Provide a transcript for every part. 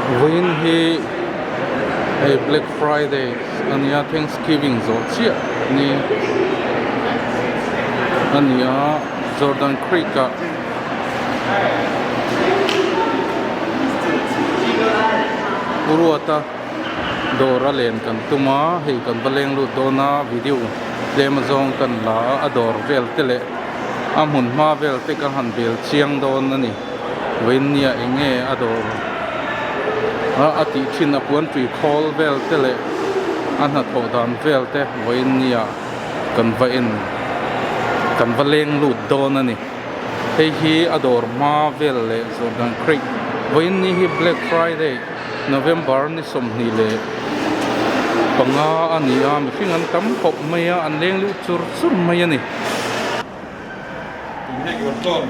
Win hi Black Friday ania Thanksgiving zo chia ni ania Jordan Creek ka uruata dora len kan tuma hei kan baleng lu dona video lem zong kan la ador vel tele amun ma vel te kan han bel chiang don ani win nia enge ador ati thin a puan tui khol vel tele an ha tho dan vel te win nia kan va in kan baleng lu don ani hei hi ador ma vel le Jordan Creek win ni hi Black Friday November ni som ni le panga ania mi fingan tam khop maya an leng lu chur chur maya ni hei gon ton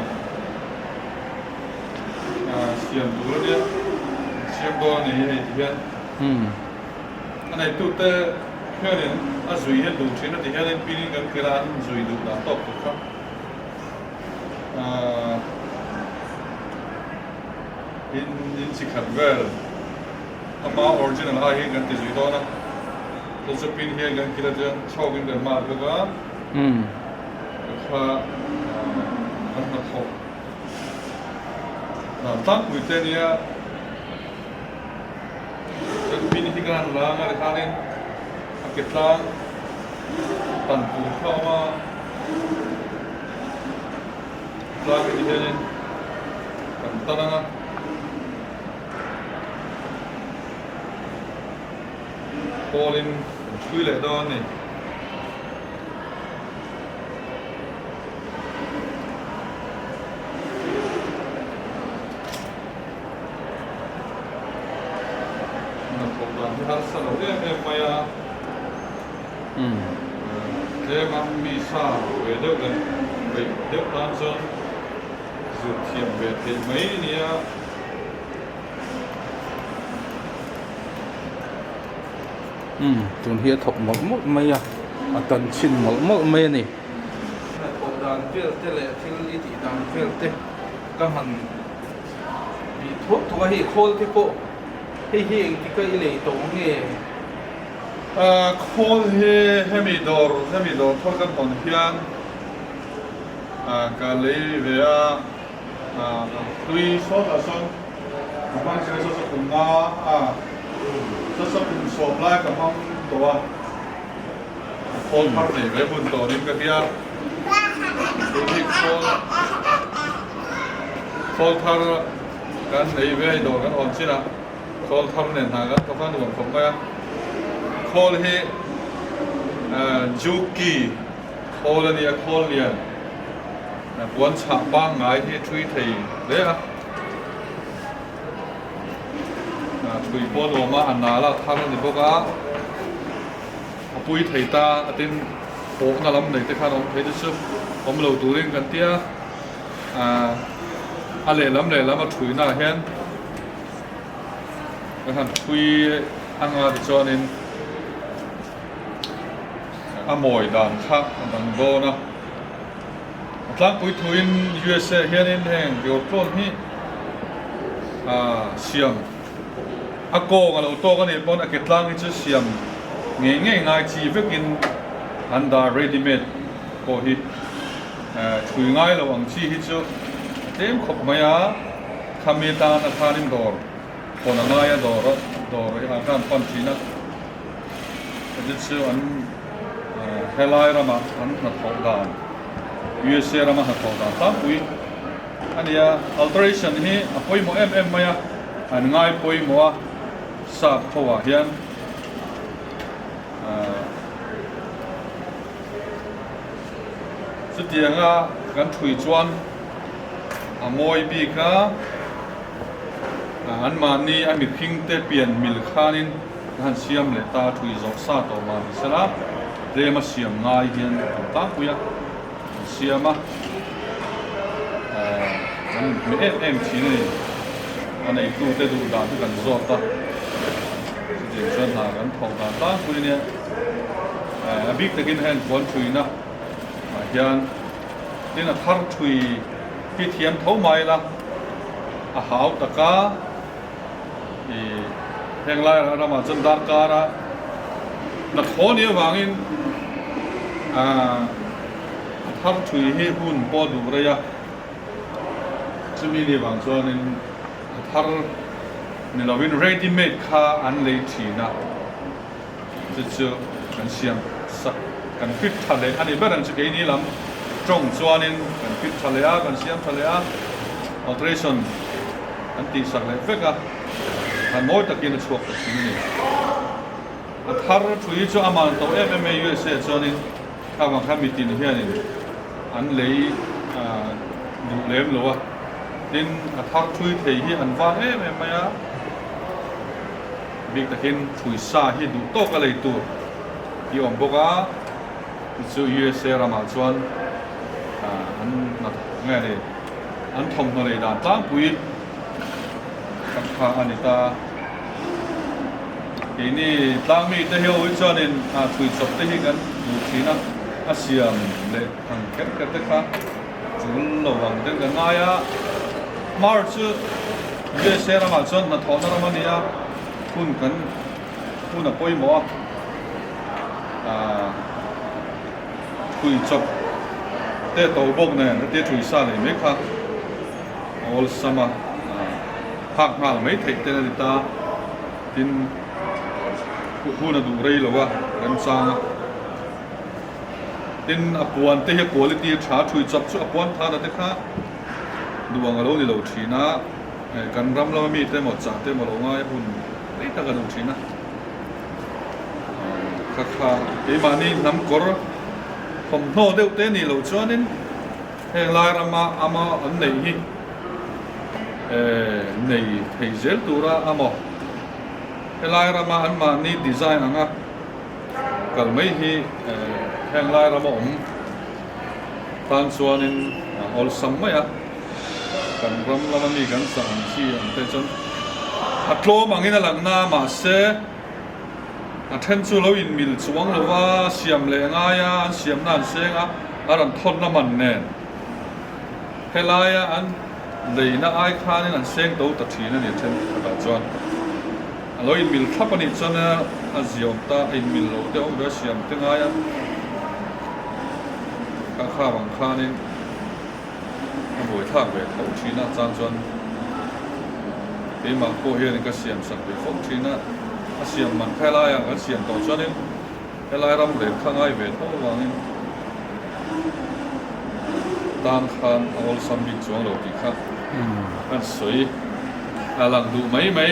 siam tu dia siam do ni hei tian anai tu te hian a zui hian du thin a ti hian pin kan kiran zui du da top tu kha in chi khat vel ama original a hi kan ti zui do na tu se pin hian kan kila jan chau bin kan ma ga kha an na tho tak wi te nia kan pin hi kan la nga kha nen a ke tlang tan pu kha ma tlang ni hian kan tananga Pauline chui lại đó này nó cũng làm cái hát sân ở đây em mày à em ăn mì sa về đâu gần về đâu tan sơn rượt thiểm về thì mấy nia tun hi thop mol mol mai a atan chin mol mol mai ni thop dan vel te le thil li ti dan vel te ka han bi thop thua hi khol te po hi eng ti kai le to nge khol he hemidor thor kan ton hian ka le ve a tui so ta son ma se so so kunga so so kun so lai ka mong to a khol par ne ve bun to nim ka dia hi khol thar kan nei ve do kan on china khol thar ne na kan to kan won khom ka khol he juki khol ni a khol lian na puan cha ba ngai hi thui thei le a thui po lo ma an na la thang ni boka apui thei ta atin po na lam nei te khan om thei chu om lo tu ring kan tia a le lam a thui na hian kan thui anga ti chonin a moi dan kha dan go na tlang pui thuin USA hian in heng yor klon hi siam a ko nga lo to kan bon a ketlang chu siam nge ngai chi vekin anda ready made ko hi thui ngai lo ang chi hi chu tem khop maya khameta na thanin dor ko na ngai dor ha kan pon chi na chu an helai rama an na thau dan USA rama ha thau dan ta pui ania alteration hi apoi mo maya an ngai poi mo sa khowa hian chu tianga kan thui chuan a moi bi ka an mani a mi phing te pian mil khanin han siam le ta thui zok sa to ma sala re ma siam ngai hian ta puya siama an me em chi ne anei tu te du da kan zo ta je chen na kan thong da ta pui ne a big takin hand bon thui na hian tin a thar thui pi thiam tho mai la a hau taka heng lai ra ma chan dar ka ra na thoni wangin thar thui hi hun po du re ya chumi ni wang chuan in thar ni lovin ready made kha an lei thina chu kan siam sak kan fit thale ani baran chu ke ni lam trong chuan in kan fit thale a kan siam thale a alteration an ti sak le veka an moi takin chuak ni thar thui chu aman to MMA USA chuan in awang khami tin hianin an lei du lem lo a tin thar thui thei hi an wang MMA a big takin thui sa hi du to ka lei tu hi om boka chu USA rama chuan an na nge le an thom no le dan tang pui kha anita ini tang mi te hiu chuan in thui chop te hi kan du thina asiam le ang ket ket te kha chun lo wang den ga nga ya mar chu USA rama chuan na thona rama nia hun kan hun a poi mo thui chop te to bok ne te thui sa le me kha all sama hak ngal mai thei te na ta tin hun a du rei lo wa ram sang tin apuan te he quality tha thui chop chu apuan tha na te kha duang alo ni lo thina kan ram lo mi te mo cha te mo lo nga hun ei ta kan thina kha e mani nam kor khom no deuh te ni lo chuanin heng lai rama ama an nei hi nei thei zel tura amo he lai rama an ma ni design anga kal mai hi heng lai rama tan chuanin ol sam mai a kan ram lama mi kan sa an chi an te chon atlo mangina lang na ma se then chu lo in mil chuang lo wa siam le nga ya an siam nan senga aran thon na man nen helaya an leina ai khanin an seng do ta thina ni then ta chuan lo in mil thapani chona aziom ta in mil lo te ong da siam te nga ya ka kha wang khanin a boi thak ve tho thina chang chuan pe ma ko hian ka siam sak ve phong thina asiam man khailai ang asiam to chuanin helai ram le khangai ve tho wangin tan khan awol sambi chuang lo ti kha an soi alang du mai mai